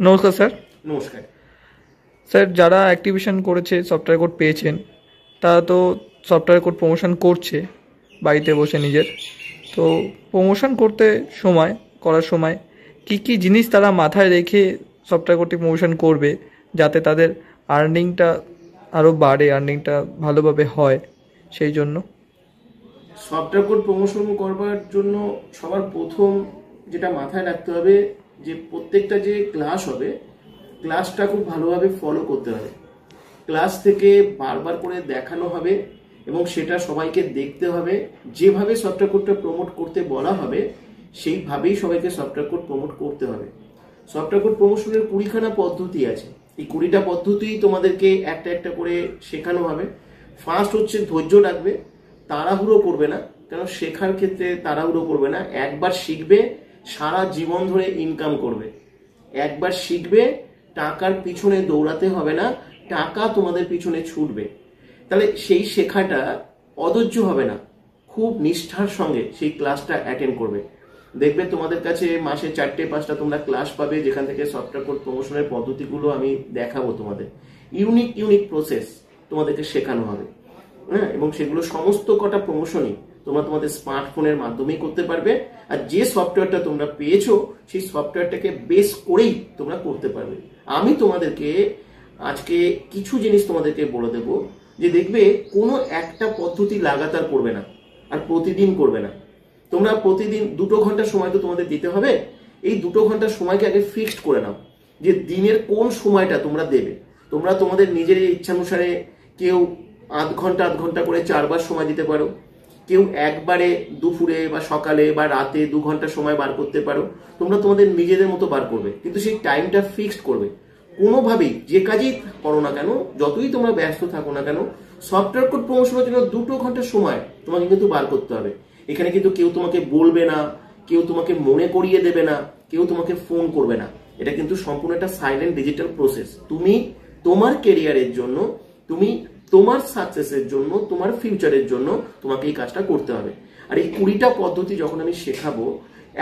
নমস্কার স্যার। নমস্কার স্যার, যারা অ্যাক্টিভেশন করেছে, সফটওয়্যার কোড পেয়েছেন, তারা তো সফটওয়্যার কোড প্রমোশন করছে বাড়িতে বসে নিজের। তো প্রমোশন করার সময় কি কি জিনিস তারা মাথায় রেখে সফটওয়্যার কোডটি প্রমোশন করবে, যাতে তাদের আর্নিংটা আরও বাড়ে, আর্নিংটা ভালোভাবে হয়, সেই জন্য। সফটওয়্যার কোড প্রমোশন করবার জন্য সবার প্রথম যেটা মাথায় রাখতে হবে যে প্রত্যেকটা যে ক্লাস হবে, ক্লাসটা খুব ভালোভাবে ফলো করতে হবে। ক্লাস থেকে বারবার করে দেখানো হবে এবং সেটা সবাইকে দেখতে হবে। যেভাবে সফটওয়্যার কোডটা প্রমোট করতে বলা হবে সেইভাবেই সবাইকে সফটওয়্যার কোড প্রমোট করতে হবে। সফটওয়্যার কোড প্রমোশনের 20খানা পদ্ধতি আছে। এই 20টা পদ্ধতি তোমাদেরকে একটা একটা করে শেখানো হবে। ফার্স্ট হচ্ছে ধৈর্য রাখবে, তাড়াহুড়ো করবে না, কারণ শেখার ক্ষেত্রে তাড়াহুড়ো করবে না। একবার শিখবে, সারা জীবন ধরে ইনকাম করবে। একবার শিখবে, টাকার পিছনে দৌড়াতে হবে না, টাকা তোমাদের পিছনে ছুটবে। তাহলে সেই শেখাটা অধৈর্য হবে না, খুব নিষ্ঠার সঙ্গে সেই ক্লাসটা অ্যাটেন্ড করবে। দেখবে তোমাদের কাছে মাসে 4-5টা তোমরা ক্লাস পাবে, যেখান থেকে সফটওয়্যার কোড প্রমোশনের পদ্ধতিগুলো আমি দেখাবো। তোমাদের ইউনিক প্রসেস তোমাদেরকে শেখানো হবে, হ্যাঁ। এবং সেগুলো সমস্ত কটা প্রমোশনই তোমরা তোমাদের স্মার্টফোনের মাধ্যমেই করতে পারবে। আর যে সফটওয়্যারটা তোমরা পেয়েছো সেই সফটওয়্যারটাকে বেস করেই তোমরা করতে পারবে। আমি তোমাদেরকে আজকে কিছু জিনিস তোমাদেরকে বলে দেবো, যে দেখবে কোনো একটা পদ্ধতি লাগাতার করবে না আর প্রতিদিন করবে না। তোমরা প্রতিদিন 2 ঘন্টা সময় তো তোমাদের দিতে হবে। এই 2 ঘন্টা সময়কে আগে ফিক্সড করে নাও, যে দিনের কোন সময়টা তোমরা দেবে। তোমরা তোমাদের নিজের ইচ্ছানুসারে কেউ আধ ঘন্টা করে 4বার সময় দিতে পারো, কেউ একবারে দুপুরে বা সকালে বা রাতে 2 ঘন্টা সময় বার করতে পারো। তোমরা তোমাদের নিজেদের মতো বার করবে, কিন্তু সেই টাইমটা ফিক্সড করবে। কোনোভাবেই যে কাজই করো না কেন, যতই তোমরা ব্যস্ত থাকো না কেন, সফটওয়্যার কোড প্রমোশনের জন্য 2 ঘন্টা সময় তোমাকে কিন্তু বার করতে হবে। এখানে কিন্তু কেউ তোমাকে বলবে না, কেউ তোমাকে মনে করিয়ে দেবে না, কেউ তোমাকে ফোন করবে না। এটা কিন্তু সম্পূর্ণ একটা সাইলেন্ট ডিজিটাল প্রসেস। তুমি তোমার কেরিয়ারের জন্য, তুমি তোমার সাকসেসের জন্য, তোমার ফিউচারের জন্য তোমাকে এই কাজটা করতে হবে। আর এই 20টা পদ্ধতি যখন আমি শেখাবো,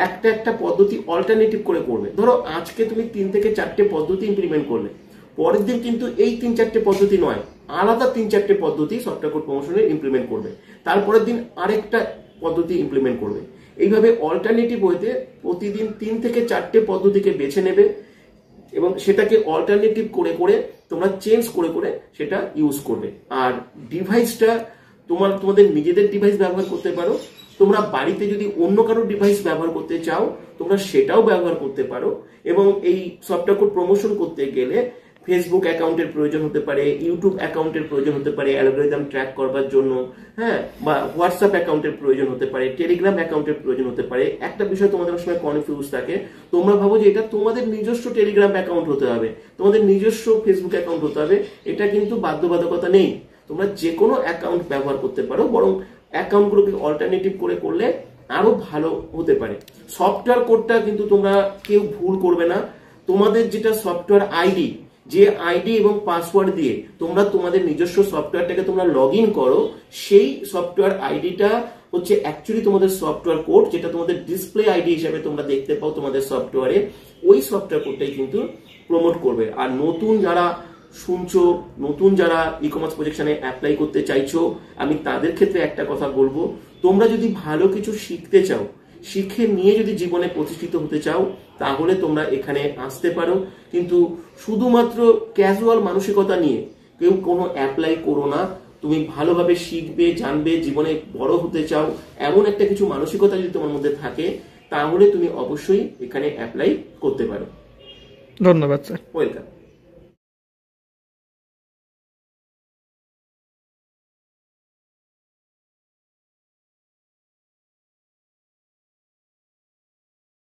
একটা পদ্ধতি অল্টারনেটিভ করে করবে। ধরো আজকে তুমি 3 থেকে 4টে পদ্ধতি ইমপ্লিমেন্ট করলে, পরের দিন কিন্তু এই 3-4টে পদ্ধতি নয়, আলাদা 3-4টে পদ্ধতি সফটওয়্যার কোড প্রমোশনে ইমপ্লিমেন্ট করবে। তারপরের দিন আরেকটা পদ্ধতি ইমপ্লিমেন্ট করবে। এইভাবে অল্টারনেটিভ ওয়েতে প্রতিদিন 3 থেকে 4টে পদ্ধতিকে বেছে নেবে এবং সেটাকে অল্টারনেটিভ করে তোমরা চেঞ্জ করে সেটা ইউজ করবে। আর ডিভাইসটা তোমাদের নিজেদের ডিভাইস ব্যবহার করতে পারো। তোমরা বাড়িতে যদি অন্য কারো ডিভাইস ব্যবহার করতে চাও, তোমরা সেটাও ব্যবহার করতে পারো। এবং এই সফটওয়্যার কোড প্রমোশন করতে গেলে ফেসবুক অ্যাকাউন্টের প্রয়োজন হতে পারে, ইউটিউব অ্যাকাউন্টের প্রয়োজন হতে পারে অ্যালগরিদম ট্র্যাক করবার জন্য, হ্যাঁ, বা হোয়াটসঅ্যাপ অ্যাকাউন্টের প্রয়োজন হতে পারে, টেলিগ্রাম অ্যাকাউন্টের প্রয়োজন হতে পারে। একটা বিষয় তোমাদের সময় কনফিউজ থাকে, তোমরা ভাবো যে এটা তোমাদের নিজস্ব টেলিগ্রাম অ্যাকাউন্ট হতে হবে, তোমাদের নিজস্ব ফেসবুক অ্যাকাউন্ট হতে হবে। এটা কিন্তু বাধ্যবাধকতা নেই, তোমরা যে কোনো অ্যাকাউন্ট ব্যবহার করতে পারো। বরং অ্যাকাউন্টগুলোকে অল্টারনেটিভ করলে আরো ভালো হতে পারে। সফটওয়্যার কোডটা কিন্তু তোমরা কেউ ভুল করবে না। তোমাদের যেটা সফটওয়্যার আইডি, যে আইডি এবং পাসওয়ার্ড দিয়ে তোমরা তোমাদের নিজস্ব সফটওয়্যারটাকে তোমরা লগ ইন করো, সেই সফটওয়্যার আইডিটা হচ্ছে অ্যাকচুয়ালি তোমাদের সফটওয়্যার কোড, যেটা তোমাদের ডিসপ্লে আইডি হিসেবে তোমরা দেখতে পাও তোমাদের সফটওয়্যারে। ওই সফটওয়্যার কোডটাই কিন্তু প্রমোট করবে। আর নতুন যারা শুনছো, নতুন যারা ই কমার্স প্রজেকশনে অ্যাপ্লাই করতে চাইছো, আমি তাদের ক্ষেত্রে একটা কথা বলবো, তোমরা যদি ভালো কিছু শিখতে চাও, শিখে নিয়ে যদি জীবনে প্রতিষ্ঠিত হতে চাও, তাহলে তোমরা এখানে আসতে পারো। কিন্তু শুধুমাত্র ক্যাজুয়াল মানসিকতা নিয়ে কেউ কোনো অ্যাপ্লাই করো না। তুমি ভালোভাবে শিখবে, জানবে, জীবনে বড় হতে চাও, এমন একটা কিছু মানসিকতা যদি তোমার মধ্যে থাকে, তাহলে তুমি অবশ্যই এখানে অ্যাপ্লাই করতে পারো। ধন্যবাদ স্যার। ওয়েলকাম।